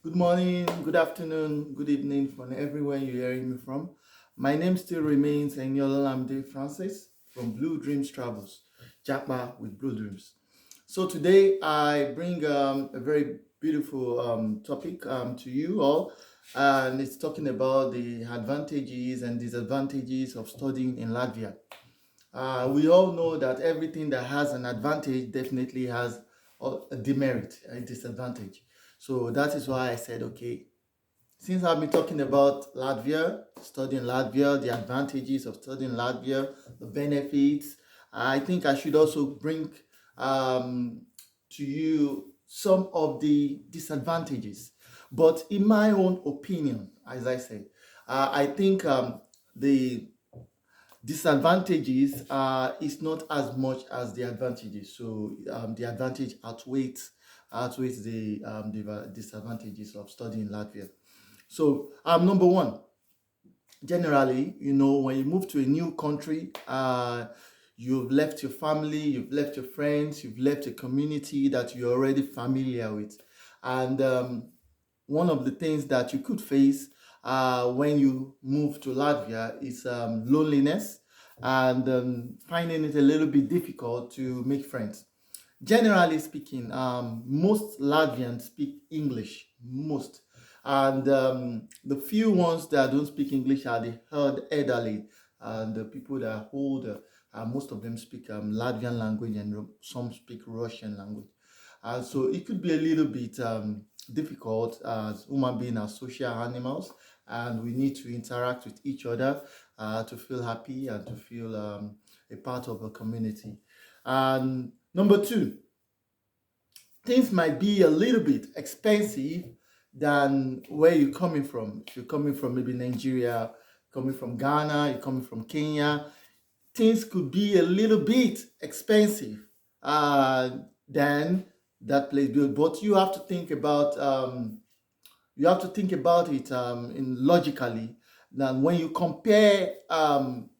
Good morning, good afternoon, good evening from everywhere you're hearing me from. My name still remains Enyola Francis from Blue Dreams Travels, Japa with Blue Dreams. So today I bring a very beautiful topic to you all, and it's talking about the advantages and disadvantages of studying in Latvia. We all know that everything that has an advantage definitely has a demerit, a disadvantage. So that is why I said, okay, since I've been talking about Latvia, studying Latvia, the advantages of studying Latvia, the benefits, I think I should also bring um, to you some of the disadvantages. But in my own opinion, as I say, I think the disadvantages is not as much as the advantages. So the advantage outweighs the disadvantages of studying Latvia. So number one, generally, when you move to a new country, you've left your family, you've left your friends, you've left a community that you're already familiar with, and one of the things that you could face when you move to Latvia is loneliness and finding it a little bit difficult to make friends. Generally speaking, most Latvians speak English, most. And the few ones that don't speak English are the elderly and the people that are older. Most of them speak Latvian language and some speak Russian language. So it could be a little bit difficult as human beings are social animals, and we need to interact with each other to feel happy and to feel a part of a community. And number two, things might be a little bit expensive than where you're coming from. If you're coming from maybe Nigeria, coming from Ghana, you're coming from Kenya, things could be a little bit expensive uh, than that place. But you have to think about it in logically. Now, when you compare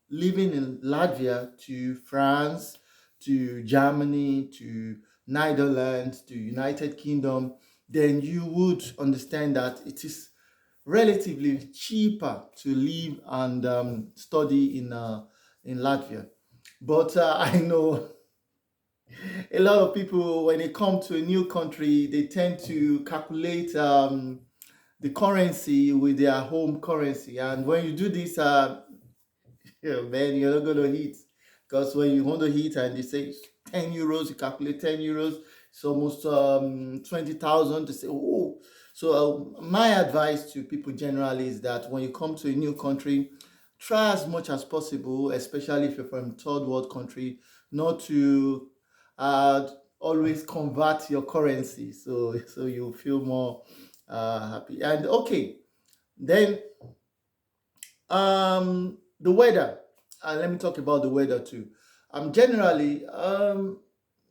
living in Latvia to France, to Germany, to Netherlands, to United Kingdom, then you would understand that it is relatively cheaper to live and study in Latvia. But I know a lot of people, when they come to a new country, they tend to calculate the currency with their home currency. And when you do this, man, you're not going to hit. Because when you want to hit and they say 10 euros, you calculate 10 euros, it's almost 20,000 to say, oh. So my advice to people generally is that when you come to a new country, try as much as possible, especially if you're from third world country, not to uh, always convert your currency. So you feel more happy. And okay, then the weather. Let me talk about the weather too. Generally,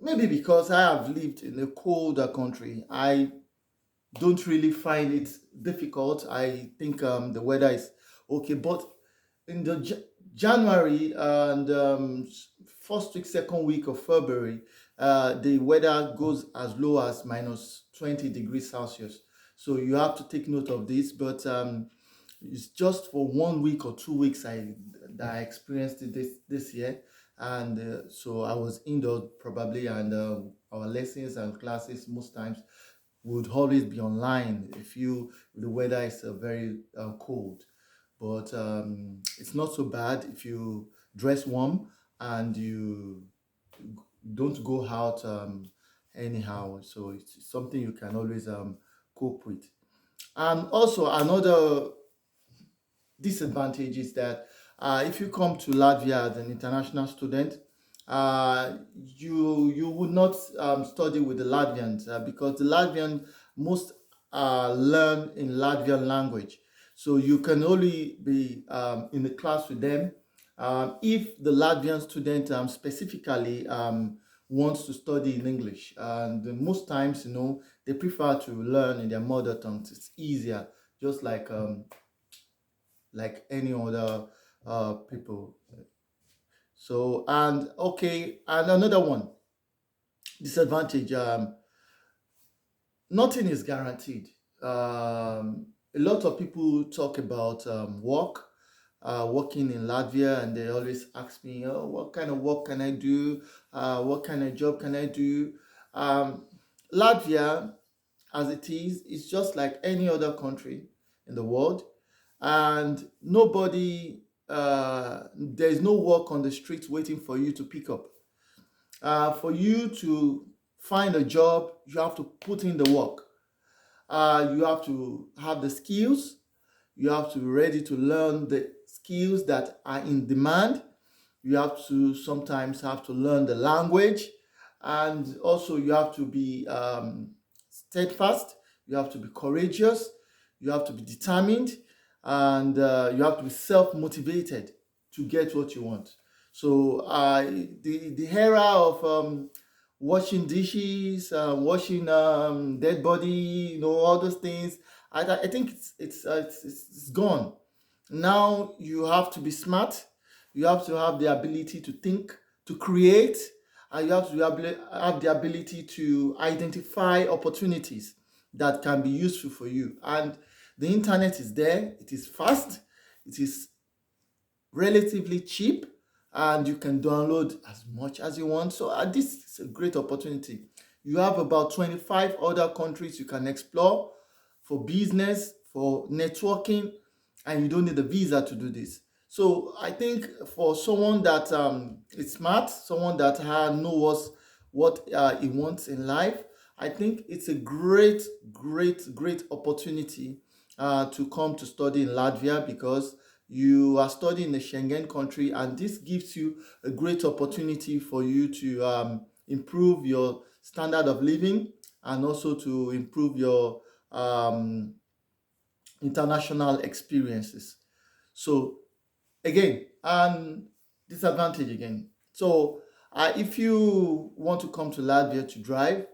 maybe because I have lived in a colder country, I don't really find it difficult. I think the weather is okay. But in the January and first week, second week of February, the weather goes as low as minus 20 degrees Celsius. So you have to take note of this. But it's just for 1 week or 2 weeks that I experienced it this year, and so I was indoors probably, and our lessons and classes most times would always be online if the weather is very cold. But it's not so bad if you dress warm and you don't go out anyhow. So it's something you can always cope with. And also another disadvantage is that if you come to Latvia as an international student, you would not study with the Latvians because the Latvian most learn in Latvian language. So you can only be in the class with them if the Latvian student specifically wants to study in English. And most times, they prefer to learn in their mother tongue. It's easier, just like any other people. So, and okay, and another one disadvantage, nothing is guaranteed. a lot of people talk about working in Latvia, and they always ask me, "Oh, what kind of work can I do? What kind of job can I do?" Um, Latvia, as it is just like any other country in the world, and there is no work on the street waiting for you to pick up. For you to find a job, you have to put in the work. You have to have the skills. You have to be ready to learn the skills that are in demand. You have to sometimes have to learn the language, and also you have to be steadfast. You have to be courageous. You have to be determined, and you have to be self-motivated to get what you want. So the era of washing dishes, washing dead body, all those things. I think it's gone. Now you have to be smart. You have to have the ability to think, to create, and you have to have the ability to identify opportunities that can be useful for you. And the internet is there. It is fast. It is relatively cheap, and you can download as much as you want. So this is a great opportunity. You have about 25 other countries you can explore for business, for networking, and you don't need a visa to do this. So I think for someone that is smart, someone that knows what he wants in life, I think it's a great, great, great opportunity to come to study in Latvia, because you are studying in a Schengen country, and this gives you a great opportunity for you to improve your standard of living, and also to improve your um, international experiences. So again, disadvantage again. So if you want to come to Latvia to drive,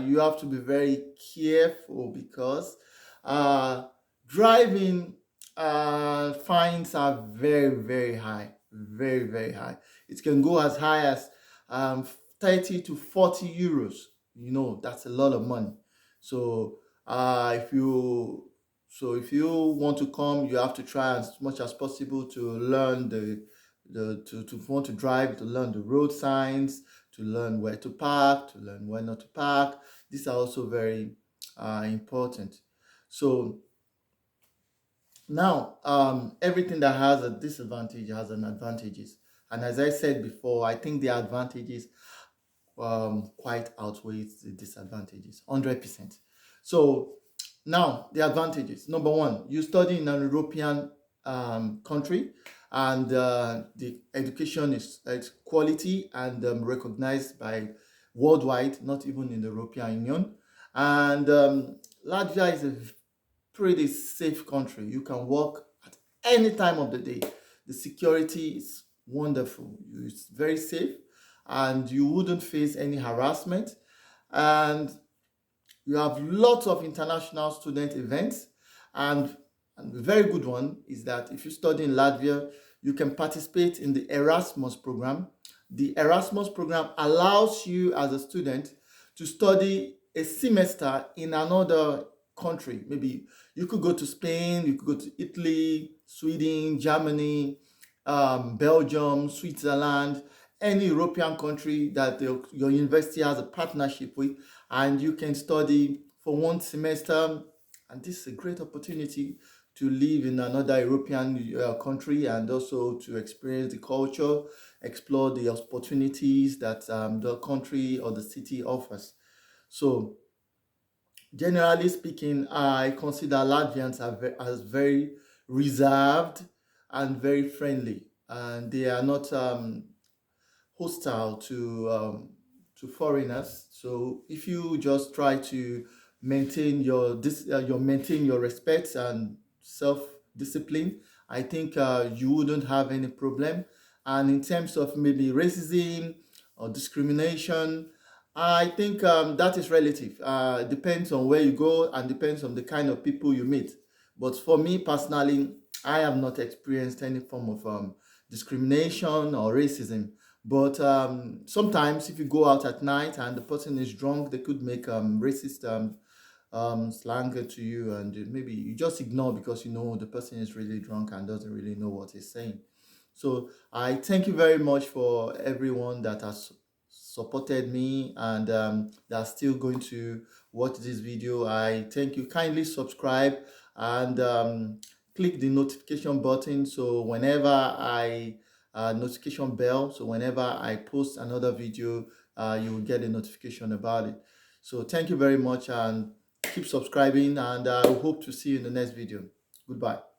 you have to be very careful, because uh, driving fines are very, very high, very, very high. It can go as high as 30 to 40 euros. That's a lot of money. So if you if you want to come, you have to try as much as possible to learn to want to drive, to learn the road signs, to learn where to park, to learn where not to park. These are also very important. So now, everything that has a disadvantage has an advantages. And as I said before, I think the advantages quite outweighs the disadvantages, 100%. So now the advantages. Number one, you study in an European country, and the education is quality and recognized by worldwide, not even in the European Union. And Latvia is a pretty safe country. You can work at any time of the day. The security is wonderful. It's very safe, and you wouldn't face any harassment. And you have lots of international student events, and the very good one is that if you study in Latvia, you can participate in the Erasmus program. The Erasmus program allows you as a student to study a semester in another country. Maybe you could go to Spain, you could go to Italy, Sweden, Germany, Belgium, Switzerland, any European country that your university has a partnership with, and you can study for one semester. And this is a great opportunity to live in another European country, and also to experience the culture, explore the opportunities that the country or the city offers. So generally speaking, I consider Latvians as very reserved and very friendly, and they are not hostile to foreigners. So if you just try to maintain maintain your respect and self discipline, I think you wouldn't have any problem. And in terms of maybe racism or discrimination, I think that is relative. Depends on where you go, and depends on the kind of people you meet. But for me personally, I have not experienced any form of discrimination or racism. But sometimes, if you go out at night and the person is drunk, they could make racist slang to you, and maybe you just ignore because you know the person is really drunk and doesn't really know what he's saying. So I thank you very much for everyone that has supported me and that's still going to watch this video. I thank you. Kindly subscribe and click the notification button, so whenever I notification bell, so whenever I post another video, you will get a notification about it. So thank you very much and keep subscribing, and I hope to see you in the next video. Goodbye.